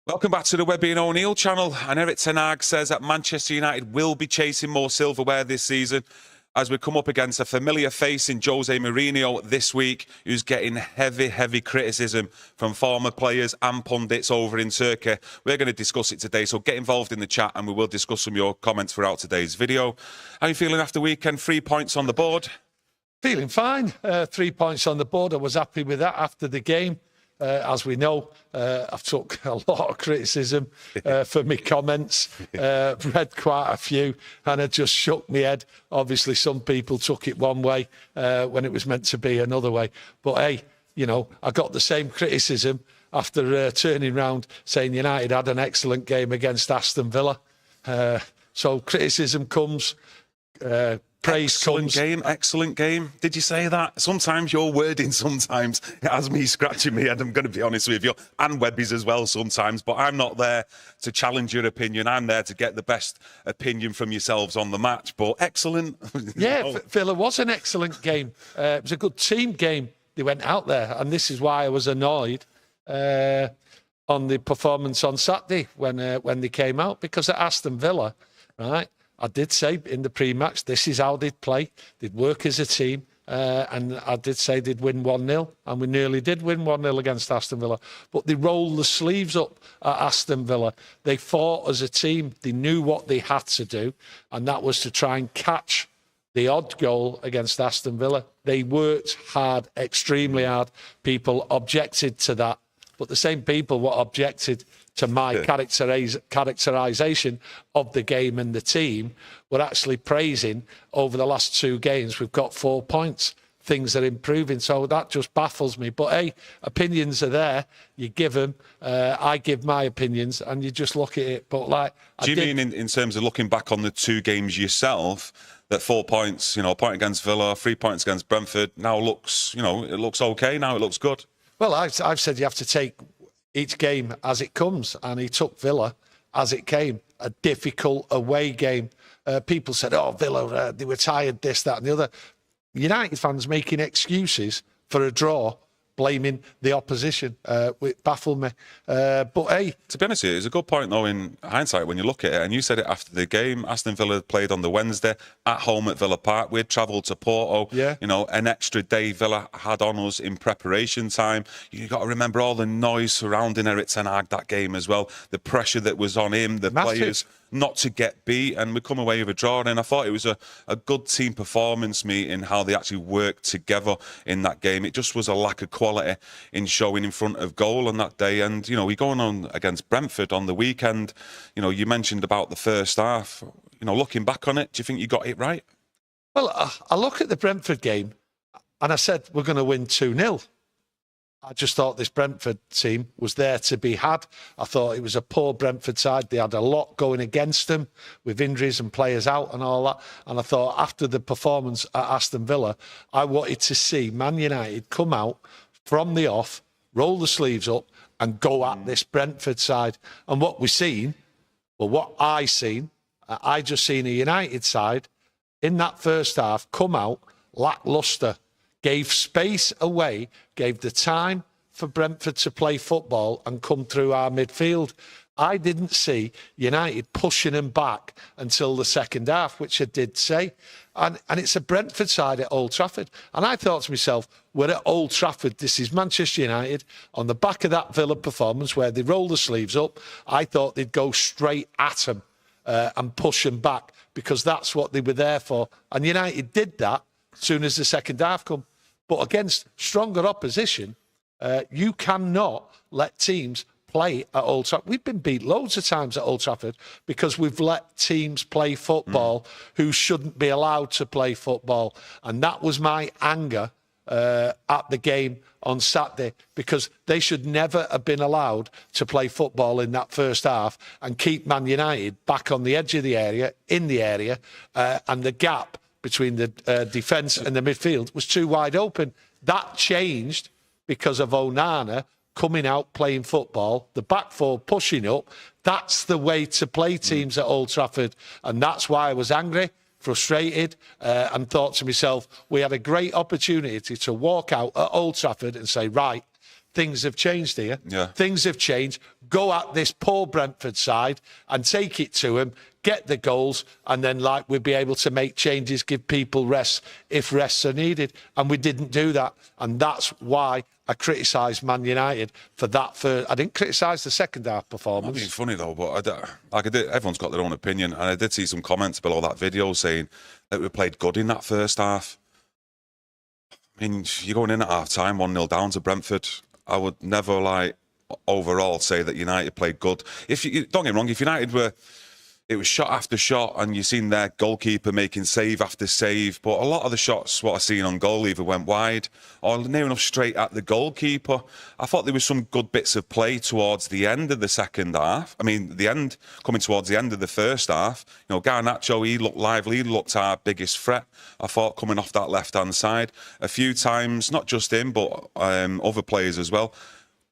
Welcome back to the Webby and O'Neill channel. And Erik Ten Hag says that Manchester United will be chasing more silverware this season as we come up against a familiar face in José Mourinho this week, who's getting heavy criticism from former players and pundits over in Turkey. We're going to discuss it today, so get involved in the chat and we will discuss some of your comments throughout today's video. How are you feeling after the weekend? 3 points on the board? Feeling fine. 3 points on the board. I was happy with that after the game. As we know, I've took a lot of criticism for my comments, read quite a few, and I just shook my head. Obviously, some people took it one way when it was meant to be another way. But hey, you know, I got the same criticism after turning round saying United had an excellent game against Aston Villa. So criticism comes, praise comes. Excellent game. Did you say that? Sometimes your wording, sometimes it has me scratching my head, I'm going to be honest with you, and Webby's as well sometimes, but I'm not there to challenge your opinion. I'm there to get the best opinion from yourselves on the match, but excellent. Yeah, Villa was an excellent game. It was a good team game. They went out there, and this is why I was annoyed on the performance on Saturday when they came out, because at Aston Villa, right, I did say in the pre-match, this is how they'd play. They'd work as a team. And I did say they'd win 1-0. And we nearly did win 1-0 against Aston Villa. But they rolled the sleeves up at Aston Villa. They fought as a team. They knew what they had to do. And that was to try and catch the odd goal against Aston Villa. They worked hard, extremely hard. People objected to that. But the same people what objected to my characterisation of the game and the team were actually praising over the last 2 games. We've got 4 points. Things are improving. So that just baffles me. But, hey, opinions are there. You give them. I give my opinions and you just look at it. But, like, do you mean in terms of looking back on the 2 games yourself, that 4 points, you know, a point against Villa, 3 points against Brentford, now looks, you know, it looks okay now, it looks good? Well, I've said you have to take each game as it comes, and he took Villa as it came. A difficult away game. People said, oh, Villa, they were tired, this, that and the other. United fans making excuses for a draw, blaming the opposition, it baffled me. But hey, to be honest with you, it's a good point though in hindsight when you look at it, and you said it after the game. Aston Villa played on the Wednesday at home at Villa Park. We'd travelled to Porto. Yeah. You know, an extra day Villa had on us in preparation time. You got to remember all the noise surrounding Erik Ten Hag that game as well. The pressure that was on him, the players not to get beat, and we come away with a draw. And I thought it was a good team performance meeting, how they actually worked together in that game. It just was a lack of quality in showing in front of goal on that day. And, you know, we're going on against Brentford on the weekend. You know, you mentioned about the first half. You know, looking back on it, do you think you got it right? Well, I look at the Brentford game and I said, we're going to win 2-0. I just thought this Brentford team was there to be had. I thought it was a poor Brentford side. They had a lot going against them with injuries and players out and all that. And I thought after the performance at Aston Villa, I wanted to see Man United come out from the off, roll the sleeves up and go at this Brentford side. And what we've seen, well, what I just seen a United side in that first half come out lacklustre. Gave space away, gave the time for Brentford to play football and come through our midfield. I didn't see United pushing them back until the second half, which I did say. And it's a Brentford side at Old Trafford. And I thought to myself, we're at Old Trafford. This is Manchester United. On the back of that Villa performance where they rolled the sleeves up, I thought they'd go straight at them and push them back because that's what they were there for. And United did that as soon as the second half come. But against stronger opposition, you cannot let teams play at Old Trafford. We've been beat loads of times at Old Trafford because we've let teams play football who shouldn't be allowed to play football. And that was my anger at the game on Saturday, because they should never have been allowed to play football in that first half and keep Man United back on the edge of the area, in the area, and the gap between the defence and the midfield was too wide open. That changed because of Onana coming out playing football, the back four pushing up. That's the way to play teams at Old Trafford. And that's why I was angry, frustrated, and thought to myself, we had a great opportunity to walk out at Old Trafford and say, right, things have changed here. Yeah. Things have changed. go at this poor Brentford side and take it to them, get the goals, and then we'd be able to make changes, give people rest if rests are needed. And we didn't do that. And that's why I criticised Man United for that. I didn't criticise the second half performance. Not being funny though, but everyone's got their own opinion. And I did see some comments below that video saying that we played good in that first half. I mean, you're going in at half-time, 1-0 down to Brentford. I would never, overall say that United played good. Don't get me wrong, if United it was shot after shot and you've seen their goalkeeper making save after save, but a lot of the shots, what I've seen on goal, either went wide or near enough straight at the goalkeeper. I thought there was some good bits of play towards the end of the second half. I mean, coming towards the end of the first half. Garnacho, he looked lively, he looked our biggest threat, I thought, coming off that left-hand side. A few times, not just him, but other players as well,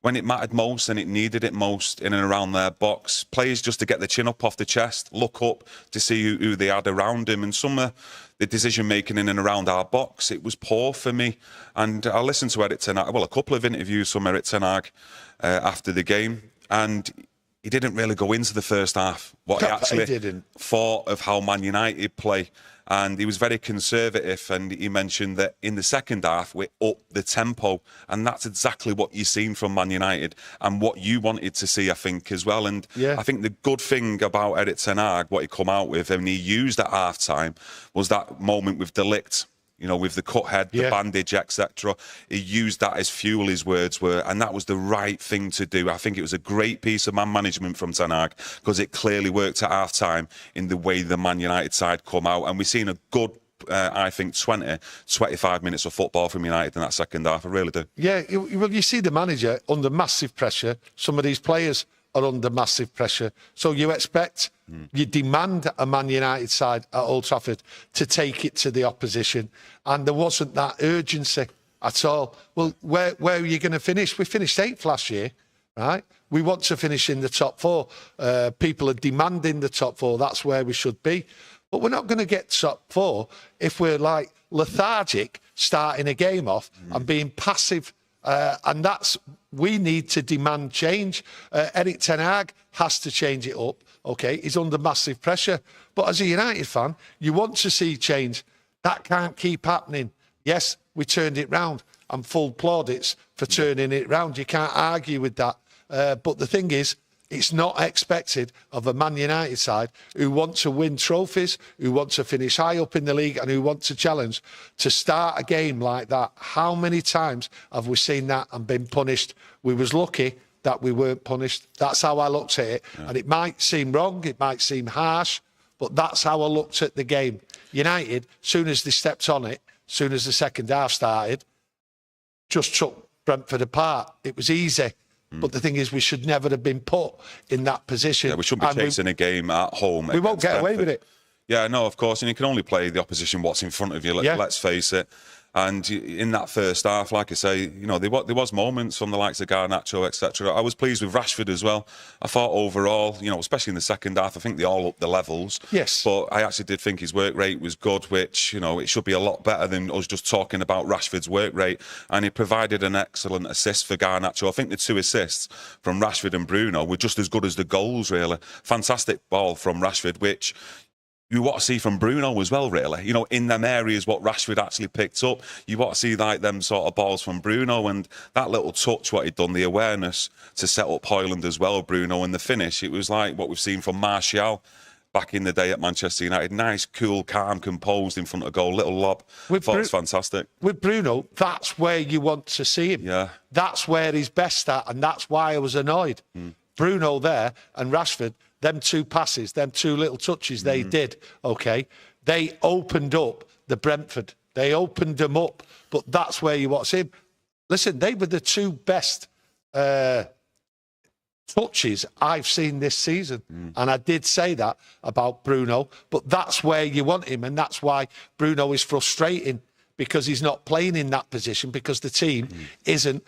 when it mattered most and it needed it most in and around their box, players just to get the chin up off the chest, look up to see who they had around him. And some of the decision-making in and around our box, it was poor for me. And I listened to Erik Ten Hag, a couple of interviews from Erik Ten Hag after the game, and he didn't really go into the first half, what he actually thought of how Man United play. And he was very conservative, and he mentioned that in the second half, we upped the tempo, and that's exactly what you've seen from Man United and what you wanted to see, I think, as well. And I think the good thing about Erik Ten Hag, what he come out with, and he used at half-time, was that moment with De Ligt. With the cut head, the bandage, etc. He used that as fuel, his words were, and that was the right thing to do. I think it was a great piece of man management from Ten Hag, because it clearly worked at half-time in the way the Man United side come out. And we've seen a good, I think, 25 minutes of football from United in that second half. I really do. Yeah, you see the manager under massive pressure. Some of these players are under massive pressure. So you expect, you demand a Man United side at Old Trafford to take it to the opposition. And there wasn't that urgency at all. Well, where are you going to finish? We finished 8th last year, right? We want to finish in the top 4. People are demanding the top 4. That's where we should be. But we're not going to get top 4 if we're lethargic starting a game off and being passive. And we need to demand change. Erik Ten Hag has to change it up. Okay, he's under massive pressure. But as a United fan, you want to see change. That can't keep happening. Yes, we turned it round, and full plaudits for turning it round. You can't argue with that. But the thing is, it's not expected of a Man United side who want to win trophies, who want to finish high up in the league, and who want to challenge, to start a game like that. How many times have we seen that and been punished? We was lucky that we weren't punished. That's how I looked at it. And it might seem wrong, it might seem harsh, but that's how I looked at the game. United, soon as they stepped on it, soon as the second half started, just took Brentford apart. It was easy. But the thing is, we should never have been put in that position. Yeah, we shouldn't be chasing a game at home. We won't get away with it. Yeah, no, of course. And you can only play the opposition what's in front of you, let's face it. And in that first half, like I say, there was moments from the likes of Garnacho, etc. I was pleased with Rashford as well. I thought overall, especially in the second half, I think they all upped the levels. Yes. But I actually did think his work rate was good, which, it should be a lot better than us just talking about Rashford's work rate. And he provided an excellent assist for Garnacho. I think the 2 assists from Rashford and Bruno were just as good as the goals, really. Fantastic ball from Rashford, which you want to see from Bruno as well, really. In them areas what Rashford actually picked up, you want to see them sort of balls from Bruno, and that little touch, what he'd done, the awareness to set up Højlund as well, Bruno, and the finish. It was like what we've seen from Martial back in the day at Manchester United. Nice, cool, calm, composed in front of goal, little lob. I thought it was fantastic. With Bruno, that's where you want to see him. Yeah. That's where he's best at, and that's why I was annoyed. Bruno there and Rashford, them 2 passes, them 2 little touches they did, okay, they opened up the Brentford. They opened them up, but that's where you want to see him. Listen, they were the 2 best touches I've seen this season. And I did say that about Bruno, but that's where you want him, and that's why Bruno is frustrating, because he's not playing in that position, because the team isn't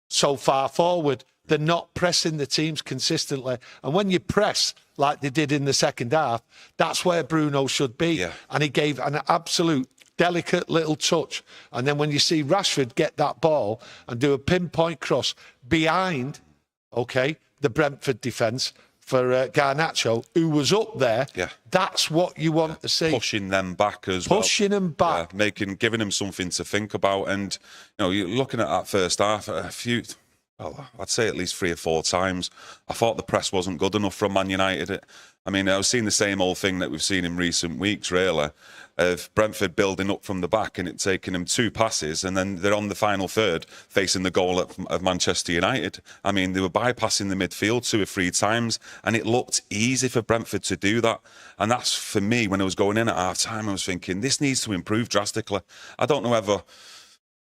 so far forward. They're not pressing the teams consistently. And when you press like they did in the second half, that's where Bruno should be. Yeah. And he gave an absolute delicate little touch. And then when you see Rashford get that ball and do a pinpoint cross behind, okay, the Brentford defence for Garnacho, who was up there. Yeah. That's what you want to see. Pushing them back as Pushing them back. Yeah, giving them something to think about. And, you're looking at that first half, I'd say at least 3 or 4 times, I thought the press wasn't good enough from Man United. I mean, I was seeing the same old thing that we've seen in recent weeks, really, of Brentford building up from the back and it taking them 2 passes, and then they're on the final third facing the goal of Manchester United. I mean, they were bypassing the midfield 2 or 3 times, and it looked easy for Brentford to do that. And that's, for me, when I was going in at half-time, I was thinking, this needs to improve drastically. I don't know whether...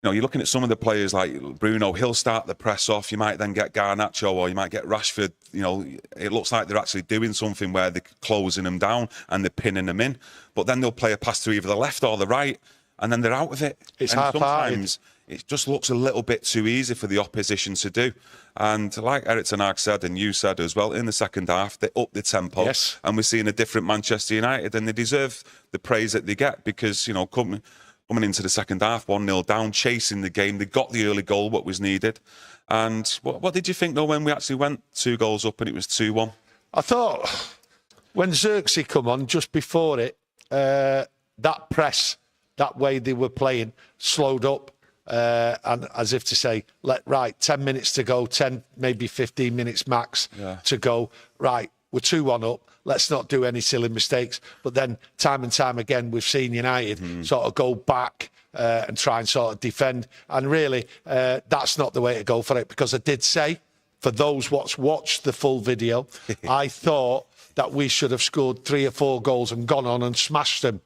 you're looking at some of the players like Bruno, he'll start the press off. You might then get Garnacho or you might get Rashford. It looks like they're actually doing something where they're closing them down and they're pinning them in. But then they'll play a pass to either the left or the right, and then they're out of it. It's and sometimes it just looks a little bit too easy for the opposition to do. And like Erik Ten Hag said, and you said as well, in the second half, they upped the tempo. Yes. And we're seeing a different Manchester United, and they deserve the praise that they get because, coming into the second half, 1-0 down, chasing the game. They got the early goal, what was needed. And what did you think, though, when we actually went 2 goals up and it was 2-1? I thought when Xerxes come on just before it, that press, that way they were playing, slowed up. And as if to say, 10 minutes to go, 10, maybe 15 minutes max to go. Right, we're 2-1 up. Let's not do any silly mistakes. But then time and time again, we've seen United sort of go back and try and sort of defend. And really, that's not the way to go for it. Because I did say, for those what's watched the full video, I thought that we should have scored 3 or 4 goals and gone on and smashed them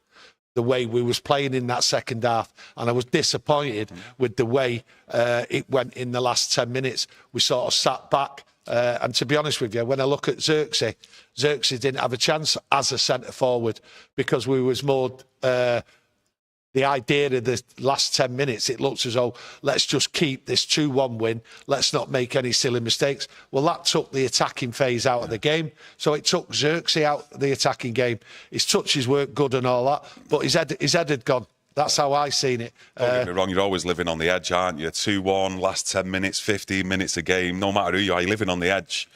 the way we was playing in that second half. And I was disappointed with the way it went in the last 10 minutes. We sort of sat back. And to be honest with you, when I look at Xerxes didn't have a chance as a centre-forward because we was more... the idea of the last 10 minutes, it looks as though, let's just keep this 2-1 win. Let's not make any silly mistakes. Well, that took the attacking phase out of the game. So it took Xerxes out of the attacking game. His touches weren't good and all that, but his head had gone. That's how I seen it. Don't get me wrong, you're always living on the edge, aren't you? 2-1, last 10 minutes, 15 minutes a game. No matter who you are, you're living on the edge.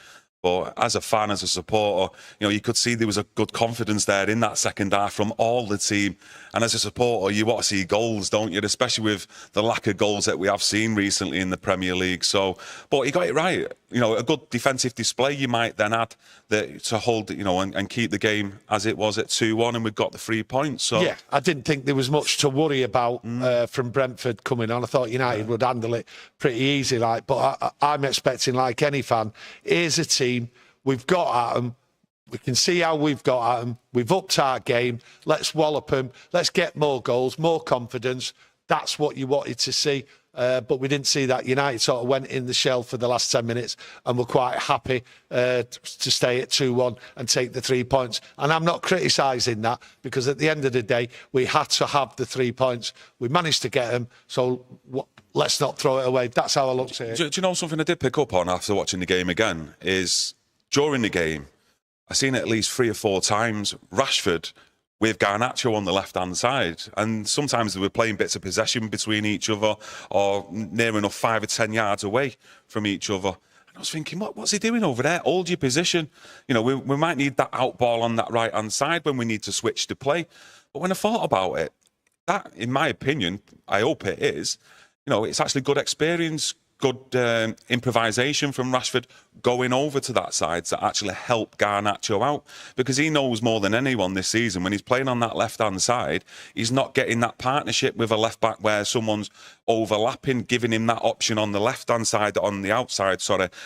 But as a fan, as a supporter, you could see there was a good confidence there in that second half from all the team. And as a supporter, you want to see goals, don't you? Especially with the lack of goals that we have seen recently in the Premier League. So, but he got it right. A good defensive display you might then add to hold, and keep the game as it was at 2-1, and we got the 3 points. So yeah, I didn't think there was much to worry about from Brentford coming on. I thought United would handle it pretty easy, but I'm expecting, like any fan, here's a team, we've got at them. We can see how we've got at them. We've upped our game. Let's wallop them. Let's get more goals, more confidence. That's what you wanted to see. But we didn't see that. United sort of went in the shell for the last 10 minutes and were quite happy to stay at 2-1 and take the 3 points. And I'm not criticising that because at the end of the day, we had to have the 3 points. We managed to get them. So let's not throw it away. That's how I looked at it. Do you know something I did pick up on after watching the game again is during the game, I've seen it at least 3 or 4 times, Rashford with Garnacho on the left-hand side. And sometimes they were playing bits of possession between each other or near enough 5 or 10 yards away from each other. And I was thinking, what's he doing over there? Hold your position. We might need that out ball on that right-hand side when we need to switch to play. But when I thought about it, that, in my opinion, I hope it is, it's actually good experience, good improvisation from Rashford going over to that side to actually help Garnacho out, because he knows more than anyone this season when he's playing on that left-hand side, he's not getting that partnership with a left-back where someone's overlapping, giving him that option on the left-hand side, on the outside,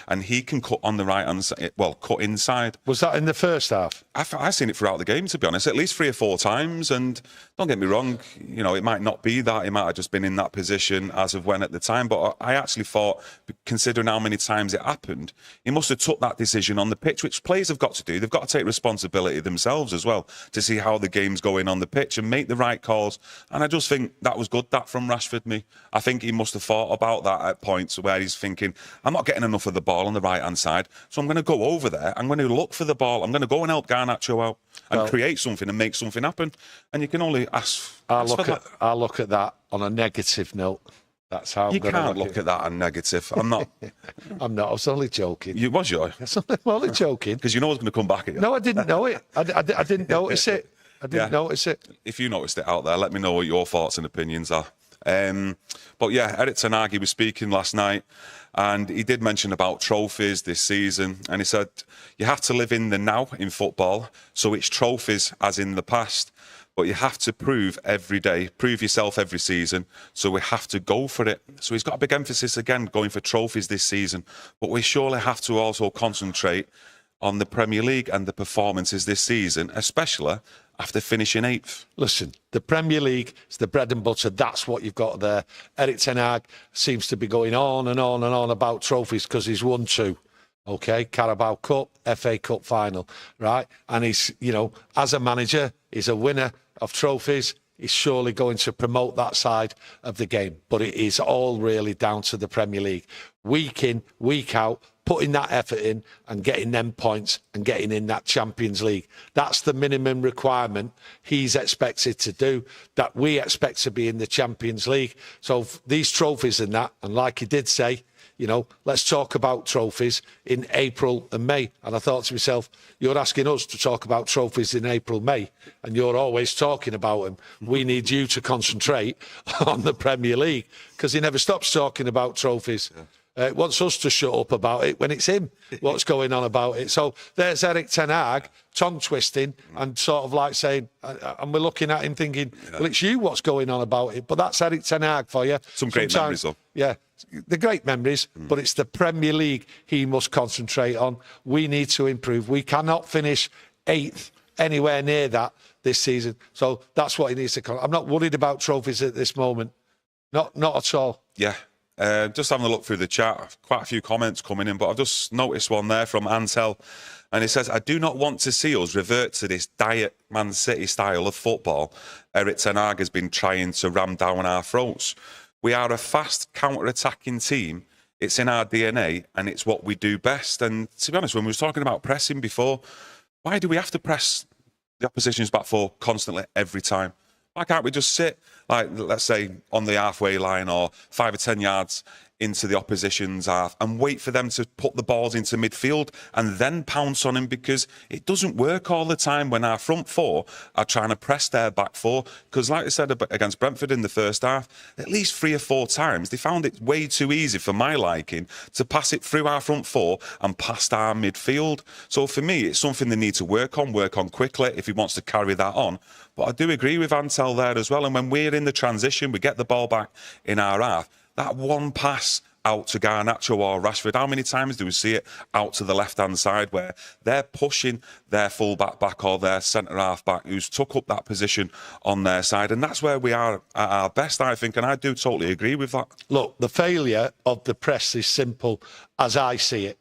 and he can cut on the right-hand side, cut inside. Was that in the first half? I've seen it throughout the game, to be honest, at least 3 or 4 times, and don't get me wrong, it might not be that, he might have just been in that position as of when at the time, but I actually thought, considering how many times it happened, he must have took that decision on the pitch, which players have got to do. They've got to take responsibility themselves as well to see how the game's going on the pitch and make the right calls. And I just think that was good, that from Rashford. I think he must have thought about that at points where he's thinking, I'm not getting enough of the ball on the right-hand side, so I'm going to go over there. I'm going to look for the ball. I'm going to go and help Garnacho out and create something and make something happen. And you can only ask for that. I look at that on a negative note. That's how you can't look at that and negative. I'm not. I'm not. I was only joking. You was you? I'm only joking. Because you know I was going to come back at you. No, I didn't know it. I didn't notice it. I didn't notice it. If you noticed it out there, let me know what your thoughts and opinions are. But yeah, Erik Ten Hag, he was speaking last night, and he did mention about trophies this season, and he said you have to live in the now in football, so it's trophies as in the past, but you have to prove every day, prove yourself every season, so we have to go for it. So he's got a big emphasis again going for trophies this season, but we surely have to also concentrate on the Premier League and the performances this season, especially after finishing 8th. Listen, the Premier League is the bread and butter. That's what you've got there. Erik Ten Hag seems to be going on and on and on about trophies because he's won 2. Okay, Carabao Cup, FA Cup final, right? And he's, you know, as a manager, he's a winner of trophies. He's surely going to promote that side of the game. But it is all really down to the Premier League. Week in, week out, putting that effort in and getting them points and getting in that Champions League. That's the minimum requirement he's expected to do, that we expect to be in the Champions League. So these trophies and that, and like he did say, you know, let's talk about trophies in April and May. And I thought to myself, you're asking us to talk about trophies in April, May, and you're always talking about them. We need you to concentrate on the Premier League, because he never stops talking about trophies. Wants us to shut up about it when it's him what's going on about it. So there's Erik Ten Hag tongue twisting and sort of like saying, and we're looking at him thinking, well, it's you what's going on about it. But that's Erik Ten Hag for you. Some great memories, though. Yeah, the great memories, but it's the Premier League he must concentrate on. We need to improve. We cannot finish 8th, anywhere near that this season. So that's what he needs to. I'm not worried about trophies at this moment. Not at all. Yeah. Just having a look through the chat, quite a few comments coming in, but I've just noticed one there from Ansel, and he says, I do not want to see us revert to this diet Man City style of football Erik Ten Hag has been trying to ram down our throats. We are a fast counter-attacking team. It's in our DNA, and it's what we do best. And to be honest, when we were talking about pressing before, why do we have to press the opposition's back four constantly every time? Why can't we just sit, like, let's say, on the halfway line or 5 or 10 yards into the opposition's half and wait for them to put the balls into midfield and then pounce on him? Because it doesn't work all the time when our front four are trying to press their back four. Because like I said against Brentford in the first half, at least 3 or 4 times, they found it way too easy for my liking to pass it through our front four and past our midfield. So for me, it's something they need to work on quickly if he wants to carry that on. But I do agree with Ansel there as well. And when we're in the transition, we get the ball back in our half. That one pass out to Garnacho or Rashford, how many times do we see it out to the left-hand side where they're pushing their full-back back or their centre-half back who's took up that position on their side? And that's where we are at our best, I think, and I do totally agree with that. Look, the failure of the press is simple as I see it.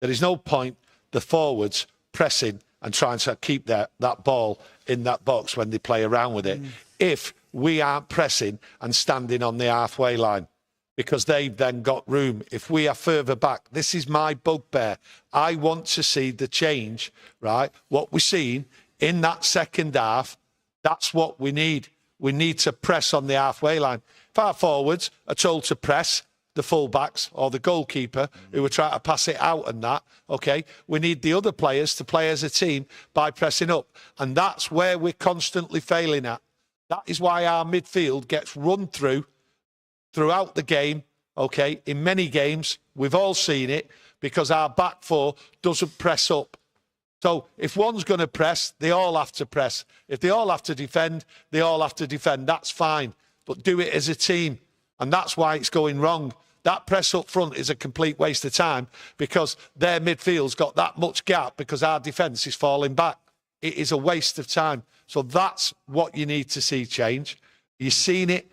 There is no point the forwards pressing and trying to keep that ball in that box when they play around with it if we aren't pressing and standing on the halfway line, because they've then got room. If we are further back, this is my bugbear. I want to see the change, right? What we're seeing in that second half, that's what we need. We need to press on the halfway line. If our forwards are told to press, the full-backs or the goalkeeper who are trying to pass it out and that, okay, we need the other players to play as a team by pressing up. And that's where we're constantly failing at. That is why our midfield gets run throughout the game, okay? In many games, we've all seen it, because our back four doesn't press up. So if one's going to press, they all have to press. If they all have to defend, they all have to defend. That's fine. But do it as a team. And that's why it's going wrong. That press up front is a complete waste of time, because their midfield's got that much gap because our defence is falling back. It is a waste of time. So that's what you need to see change. You've seen it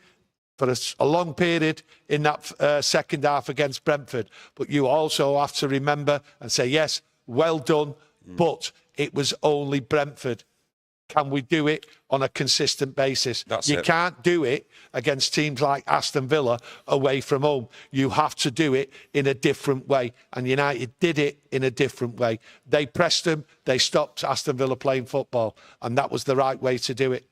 for a long period in that second half against Brentford. But you also have to remember and say, yes, well done, but it was only Brentford. Can we do it on a consistent basis? You can't do it against teams like Aston Villa away from home. You have to do it in a different way. And United did it in a different way. They pressed them. They stopped Aston Villa playing football. And that was the right way to do it.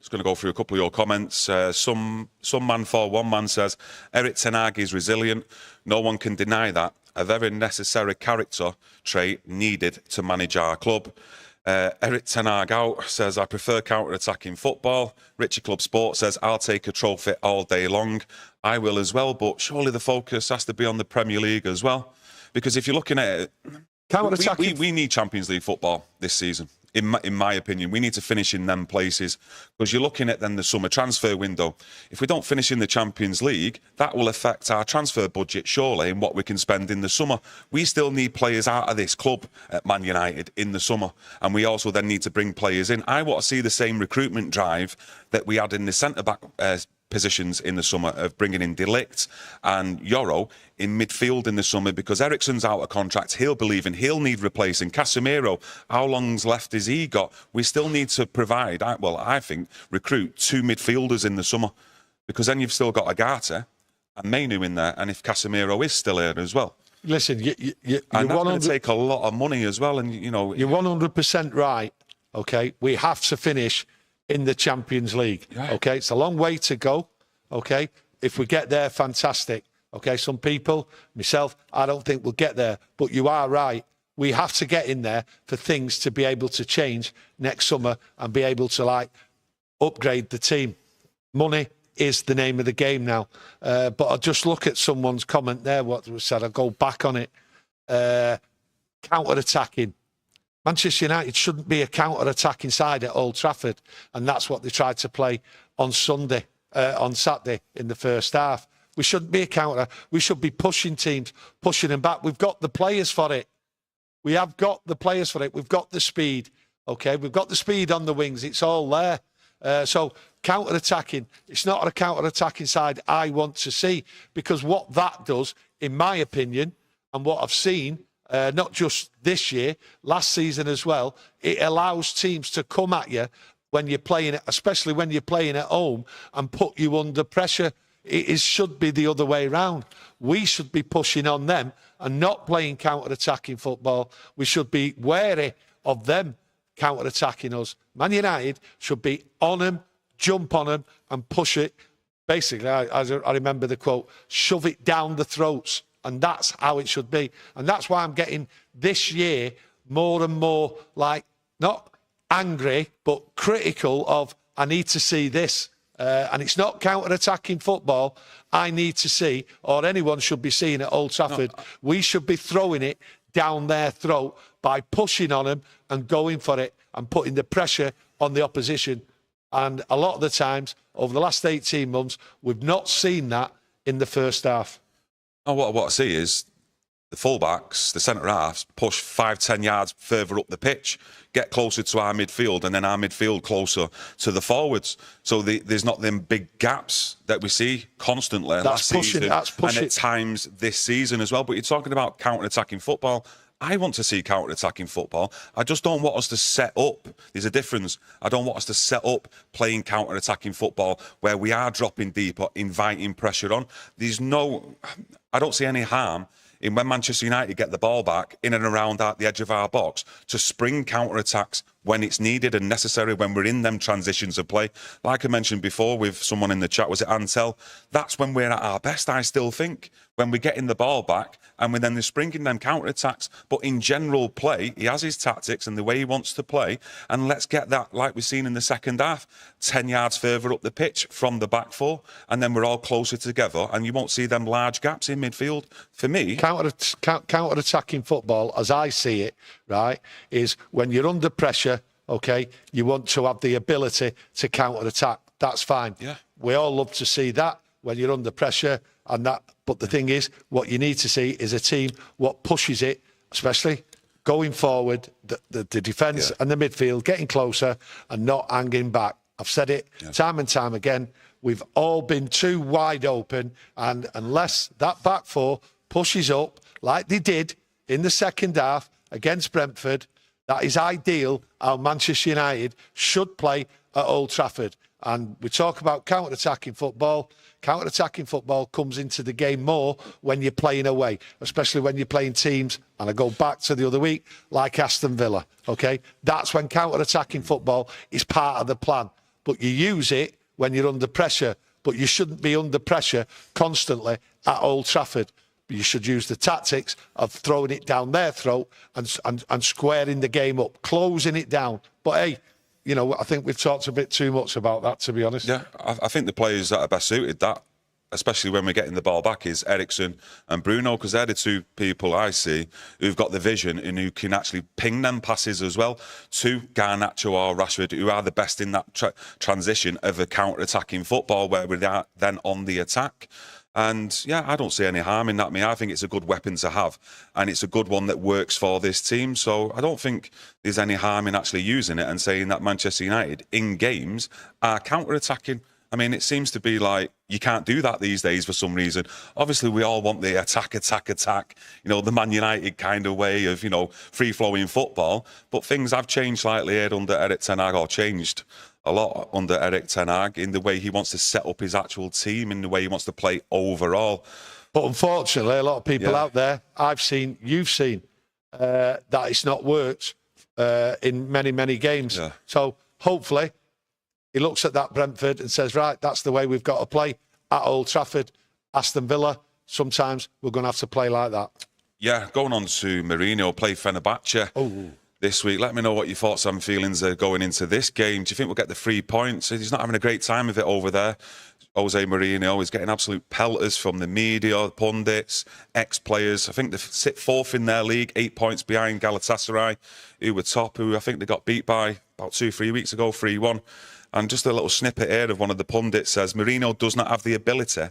Just going to go through a couple of your comments. Some man for one man says, Erik Ten Hag is resilient. No one can deny that. A very necessary character trait needed to manage our club. Erik Ten Hag out says, I prefer counter-attacking football. Richie Club Sport says, I'll take a trophy all day long. I will as well, but surely the focus has to be on the Premier League as well. Because if you're looking at it, we need Champions League football this season. In my opinion, we need to finish in them places, because you're looking at then the summer transfer window. If we don't finish in the Champions League, that will affect our transfer budget, surely, and what we can spend in the summer. We still need players out of this club at Man United in the summer, and we also then need to bring players in. I want to see the same recruitment drive that we had in the centre-back positions in the summer, of bringing in De Ligt and Yoro in midfield in the summer, because Eriksen's out of contract. He'll need replacing. Casemiro, how long's left has he got? We still need to provide, I think, recruit 2 midfielders in the summer, because then you've still got Agate and Mainu in there, and if Casemiro is still here as well. Listen, you're and that's going to take a lot of money as well, and you're 100% right. Okay, we have to finish in the Champions League. Yeah. Okay, it's a long way to go. Okay, if we get there, fantastic. Okay, some people, myself, I don't think we'll get there, but you are right. We have to get in there for things to be able to change next summer and be able to upgrade the team. Money is the name of the game now. But I'll just look at someone's comment there, what was said. I'll go back on it. Counter-attacking. Manchester United shouldn't be a counter-attacking side at Old Trafford, and that's what they tried to play on Saturday in the first half. We shouldn't be a counter. We should be pushing teams, pushing them back. We've got the players for it. We have got the players for it. We've got the speed. Okay, we've got the speed on the wings. It's all there. So counter-attacking, it's not a counter-attacking side I want to see, because what that does, in my opinion, and what I've seen, not just this year, last season as well, it allows teams to come at you when you're playing, especially when you're playing at home, and put you under pressure. It should be the other way around. We should be pushing on them and not playing counter-attacking football. We should be wary of them counter-attacking us. Man United should be on them, jump on them and push it. Basically, I remember the quote, shove it down the throats. And that's how it should be. And that's why I'm getting this year more and more not angry, but critical of, I need to see this. And it's not counter-attacking football I need to see, or anyone should be seeing at Old Trafford. No. We should be throwing it down their throat by pushing on them and going for it and putting the pressure on the opposition. And a lot of the times, over the last 18 months, we've not seen that in the first half. Oh, what I see is the fullbacks, the centre-halves, push 5-10 yards further up the pitch, get closer to our midfield, and then our midfield closer to the forwards. So there's not them big gaps that we see constantly last season, and at times this season as well. But you're talking about counter-attacking football. I want to see counter-attacking football. I just don't want us to set up. There's a difference. I don't want us to set up playing counter-attacking football where we are dropping deep or inviting pressure on. I don't see any harm in when Manchester United get the ball back in and around the edge of our box to spring counter-attacks when it's needed and necessary, when we're in them transitions of play. Like I mentioned before with someone in the chat, was it Ansel? That's when we're at our best, I still think, when we're getting the ball back and then they're springing them counter-attacks. But in general play, he has his tactics and the way he wants to play, and let's get that, like we've seen in the second half, 10 yards further up the pitch from the back four, and then we're all closer together, and you won't see them large gaps in midfield. For me, counter-attacking football, as I see it, right, is when you're under pressure, okay, you want to have the ability to counter-attack. That's fine. Yeah. We all love to see that when you're under pressure and that. But the thing is, what you need to see is a team what pushes it, especially going forward, the defence and the midfield, getting closer and not hanging back. I've said it time and time again. We've all been too wide open, and unless that back four pushes up like they did in the second half against Brentford, that is ideal how Manchester United should play at Old Trafford. And we talk about counter-attacking football. Counter-attacking football comes into the game more when you're playing away, especially when you're playing teams, and I go back to the other week, like Aston Villa, okay? That's when counter-attacking football is part of the plan. but you use it when you're under pressure. But you shouldn't be under pressure constantly at Old Trafford. You should use the tactics of throwing it down their throat and squaring the game up, closing it down. But hey, you know, I think we've talked a bit too much about that, to be honest. Yeah, I think the players that are best suited that, especially when we're getting the ball back, is Eriksen and Bruno, because they're the two people I see who've got the vision and who can actually ping them passes as well to Garnacho or Rashford, who are the best in that transition of a counter-attacking football where we're then on the attack. And yeah, I don't see any harm in that. I think it's a good weapon to have, and it's a good one that works for this team. So I don't think there's any harm in actually using it and saying that Manchester United in games are counter-attacking. I mean, it seems to be like you can't do that these days for some reason. Obviously, we all want the attack, you know, the Man United kind of way of, you know, free-flowing football. But things have changed slightly here under Erik Ten Hag, or changed a lot under Erik Ten Hag, in the way he wants to set up his actual team, in the way he wants to play overall. But unfortunately, a lot of people out there, I've seen, you've seen, that it's not worked in many, many games. Yeah. So hopefully he looks at that Brentford and says, right, that's the way we've got to play at Old Trafford. Aston Villa, sometimes we're going to have to play like that. Yeah, going on to Mourinho, play Fenerbahçe this week. Let me know what your thoughts and feelings are going into this game. Do you think we'll get the 3 points? He's not having a great time of it over there. José Mourinho is getting absolute pelters from the media, pundits, ex-players. I think they sit 4th in their league, 8 points behind Galatasaray, who were top, who I think they got beat by about 2-3 weeks ago, 3-1. And just a little snippet here of one of the pundits says, Mourinho does not have the ability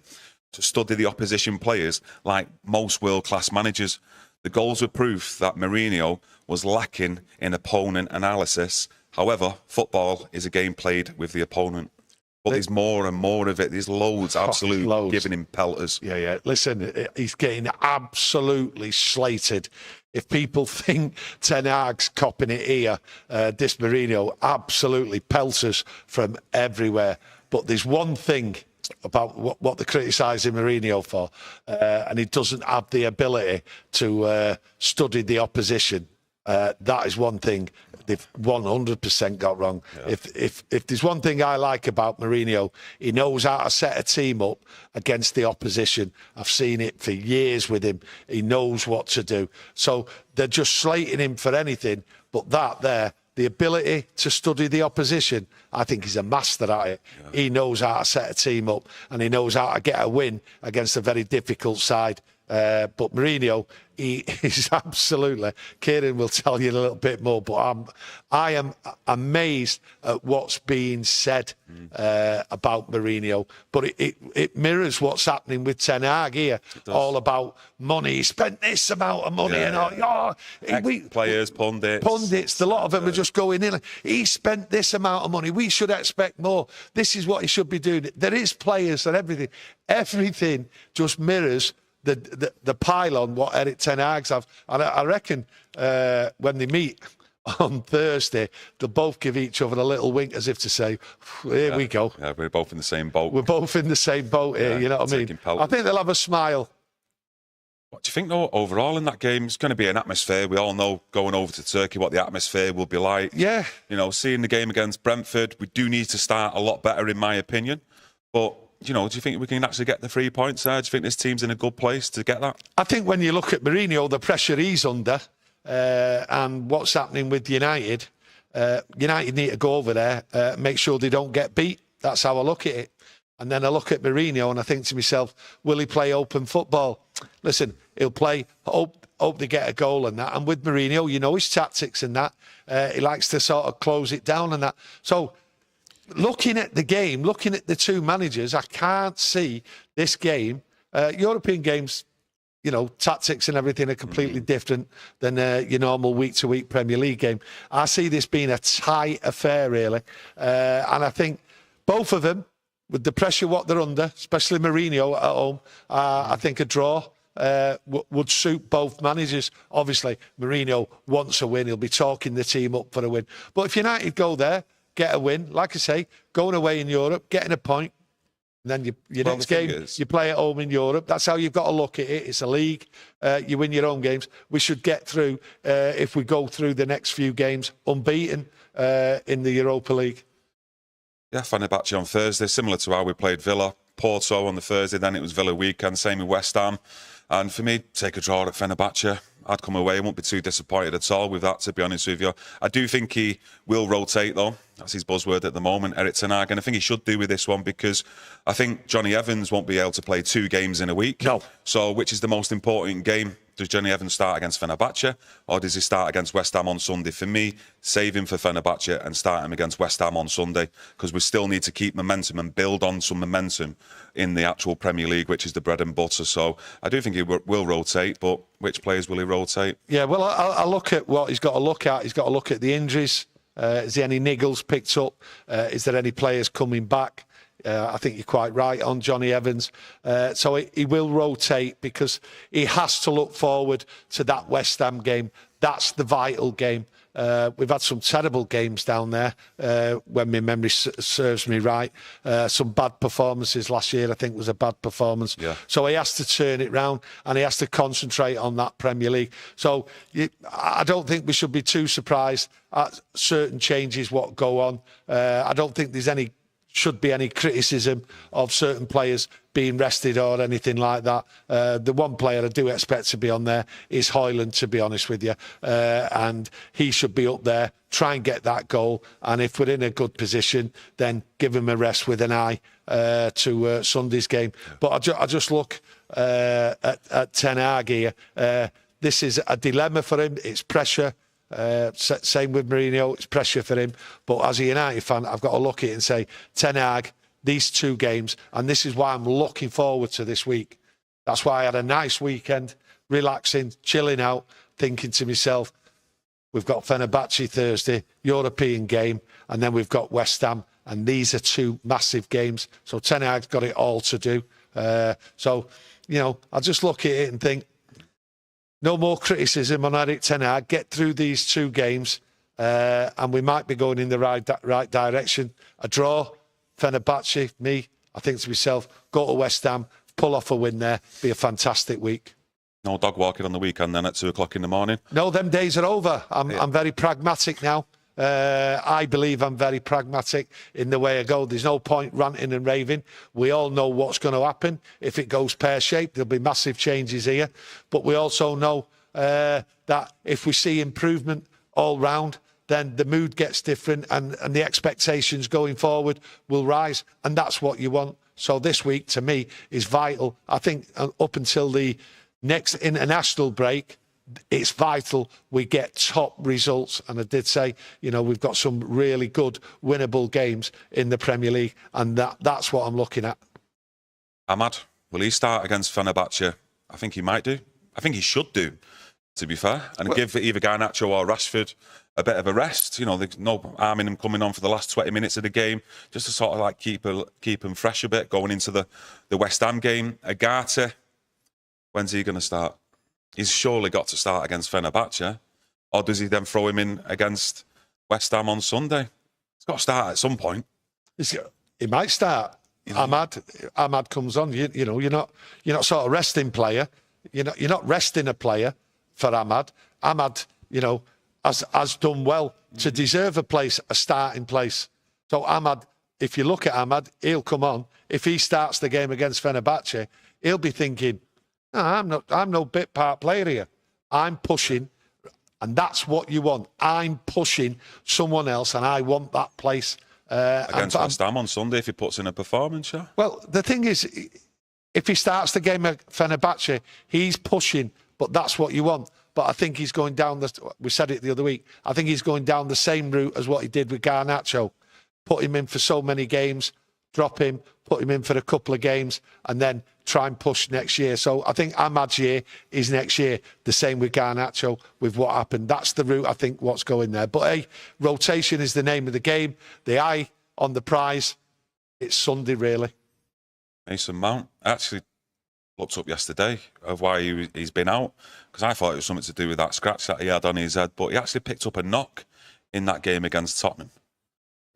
to study the opposition players like most world-class managers. The goals were proof that Mourinho was lacking in opponent analysis. However, football is a game played with the opponent. But there's more and more of it. There's loads, absolutely, giving him pelters. Yeah. Listen, he's getting absolutely slated. If people think Ten Hag's copping it here, this Mourinho, absolutely pelters from everywhere. But there's one thing about what they're criticising Mourinho for, and he doesn't have the ability to study the opposition. That is one thing they've 100% got wrong. Yeah. If there's one thing I like about Mourinho, he knows how to set a team up against the opposition. I've seen it for years with him. He knows what to do. So they're just slating him for anything, but the ability to study the opposition, I think he's a master at it. Yeah. He knows how to set a team up, and he knows how to get a win against a very difficult side. But Mourinho, he is absolutely, Kieran will tell you a little bit more, but I am amazed at what's being said about Mourinho. But it mirrors what's happening with Ten Hag here. All about money. He spent this amount of money and all. Players, pundits, a lot of them are just going in. He spent this amount of money. We should expect more. This is what he should be doing. There is players and everything. Everything just mirrors the pile-on what Erik Ten Hag's have. And I reckon when they meet on Thursday, they'll both give each other a little wink as if to say, here we go. Yeah, we're both in the same boat. We're both in the same boat here, you know what I mean? I think they'll have a smile. What do you think, though, overall in that game? It's going to be an atmosphere. We all know going over to Turkey what the atmosphere will be like. Yeah. You know, seeing the game against Brentford, we do need to start a lot better, in my opinion. But you know, do you think we can actually get the 3 points there? Do you think this team's in a good place to get that? I think when you look at Mourinho, the pressure he's under and what's happening with United, United need to go over there, make sure they don't get beat. That's how I look at it. And then I look at Mourinho and I think to myself, will he play open football? Listen, he'll play, hope they get a goal and that. And with Mourinho, you know his tactics and that. He likes to sort of close it down and that. So, looking at the game, looking at the two managers, I can't see this game. European games, you know, tactics and everything are completely different than your normal week-to-week Premier League game. I see this being a tight affair, really. And I think both of them, with the pressure what they're under, especially Mourinho at home, I think a draw would suit both managers. Obviously, Mourinho wants a win. He'll be talking the team up for a win. But if United go there, get a win, like I say, going away in Europe, getting a point, and then your next game, you play at home in Europe. That's how you've got to look at it. It's a league. You win your own games. We should get through, if we go through the next few games, unbeaten in the Europa League. Yeah, Fenerbahçe on Thursday, similar to how we played Villa. Porto on the Thursday, then it was Villa weekend, same with West Ham. And for me, take a draw at Fenerbahçe. I'd come away, I won't be too disappointed at all with that, to be honest with you. I do think he will rotate, though. That's his buzzword at the moment, Erik Ten Hag. And I think he should do with this one, because I think Johnny Evans won't be able to play 2 games in a week. No. So, which is the most important game? Does Johnny Evans start against Fenerbahçe, or does he start against West Ham on Sunday? For me, save him for Fenerbahçe and start him against West Ham on Sunday, because we still need to keep momentum and build on some momentum in the actual Premier League, which is the bread and butter. So I do think he will rotate, but which players will he rotate? Yeah, well, I look at what he's got to look at. He's got to look at the injuries. Is there any niggles picked up? Is there any players coming back? I think you're quite right on Johnny Evans. So he will rotate, because he has to look forward to that West Ham game. That's the vital game. We've had some terrible games down there, when my memory serves me right. Some bad performances last year, I think, was a bad performance. Yeah. So he has to turn it round, and he has to concentrate on that Premier League. So I don't think we should be too surprised at certain changes what go on. I don't think there's should be any criticism of certain players being rested or anything like that. The one player I do expect to be on there is Højlund, to be honest with you. And he should be up there, try and get that goal. And if we're in a good position, then give him a rest with an eye to Sunday's game. But I just look at Ten Hag here. This is a dilemma for him. It's pressure. Same with Mourinho, it's pressure for him. But as a United fan, I've got to look at it and say, Ten Hag, these 2 games, and this is why I'm looking forward to this week. That's why I had a nice weekend, relaxing, chilling out, thinking to myself, we've got Fenerbahçe Thursday, European game, and then we've got West Ham, and these are 2 massive games. So Ten Hag's got it all to do. So, I just look at it and think, no more criticism on Erik Ten Hag. Get through these 2 games, and we might be going in the right direction. A draw, Fenerbahçe, I think to myself, go to West Ham, pull off a win there, be a fantastic week. No dog walking on the weekend then at 2 o'clock in the morning? No, them days are over. I'm very pragmatic now. I believe I'm very pragmatic in the way I go. There's no point ranting and raving. We all know what's going to happen. If it goes pear-shaped, there'll be massive changes here. But we also know that if we see improvement all round, then the mood gets different, and the expectations going forward will rise. And that's what you want. So this week, to me, is vital. I think up until the next international break, it's vital we get top results. And I did say, we've got some really good winnable games in the Premier League, and that's what I'm looking at. Ahmad, will he start against Fenerbahçe? I think he might do. I think he should do, to be fair, and give either Garnacho or Rashford a bit of a rest. There's no harm in him coming on for the last 20 minutes of the game, just to sort of like keep him fresh a bit going into the West Ham game. Agate, when's he going to start? He's surely got to start against Fenerbahçe, or does he then throw him in against West Ham on Sunday? He's got to start at some point. He might start. Ahmad comes on. You're not sort of resting player. You're not resting a player for Ahmad. Ahmad, has done well to deserve a starting place. So Ahmad, if you look at Ahmad, he'll come on. If he starts the game against Fenerbahçe, he'll be thinking, no, I'm no bit part player here. I'm pushing, and that's what you want. I'm pushing someone else, and I want that place. Against West Ham on Sunday, if he puts in a performance, yeah. Well, the thing is, if he starts the game at Fenerbahçe, he's pushing, but that's what you want. But I think he's going down we said it the other week, I think he's going down the same route as what he did with Garnacho. Put him in for so many games, drop him, put him in for a couple of games, and then try and push next year. So I think Ahmad's year is next year. The same with Garnacho, with what happened. That's the route, I think, what's going there. But hey, rotation is the name of the game. The eye on the prize, it's Sunday, really. Mason Mount actually looked up yesterday of why he's been out, because I thought it was something to do with that scratch that he had on his head, but he actually picked up a knock in that game against Tottenham.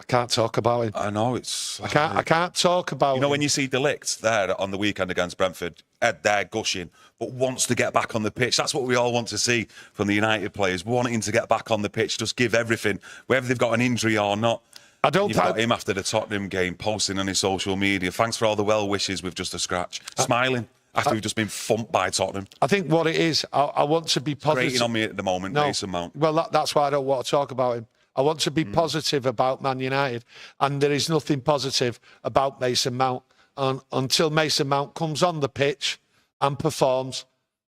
I can't talk about him. I know, it's... I can't talk about him. When you see De Ligt there on the weekend against Brentford, head there gushing, but wants to get back on the pitch. That's what we all want to see from the United players, wanting to get back on the pitch, just give everything, whether they've got an injury or not. I don't. You've got him after the Tottenham game posting on his social media. Thanks for all the well wishes with just a scratch, smiling after we've just been thumped by Tottenham. I think what it is, I want to be positive. Grating on me at the moment, Mason Mount. Well, that's why I don't want to talk about him. I want to be positive about Man United, and there is nothing positive about Mason Mount until Mason Mount comes on the pitch and performs,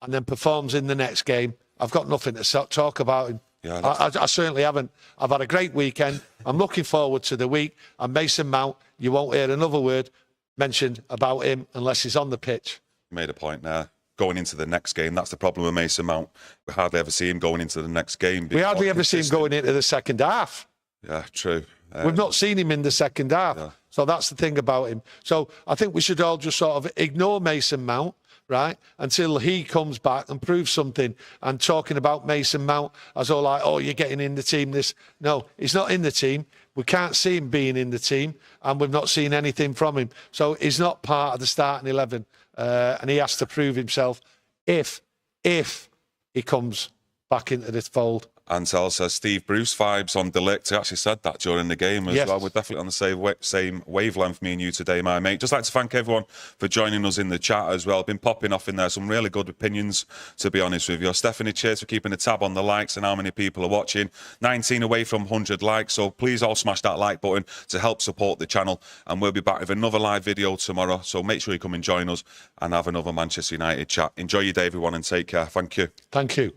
and then performs in the next game. I've got nothing to talk about him. Yeah, I certainly haven't. I've had a great weekend. I'm looking forward to the week. And Mason Mount, you won't hear another word mentioned about him unless he's on the pitch. You made a point there. Going into the next game, that's the problem with Mason Mount. We hardly ever see him going into the next game. We hardly ever see him going into the second half. Yeah, true. We've not seen him in the second half. Yeah. So that's the thing about him. So I think we should all just sort of ignore Mason Mount, right, until he comes back and proves something. And talking about Mason Mount as all like, oh, you're getting in the team. No, he's not in the team. We can't see him being in the team, and we've not seen anything from him. So he's not part of the starting 11, and he has to prove himself if he comes back into this fold. Ansel says Steve Bruce vibes on Delict. He actually said that during the game as well. We're definitely on the same wavelength, me and you today, my mate. Just like to thank everyone for joining us in the chat as well. Been popping off in there some really good opinions, to be honest with you. Stephanie, cheers for keeping a tab on the likes and how many people are watching. 19 away from 100 likes, so please all smash that like button to help support the channel. And we'll be back with another live video tomorrow, so make sure you come and join us and have another Manchester United chat. Enjoy your day, everyone, and take care. Thank you. Thank you.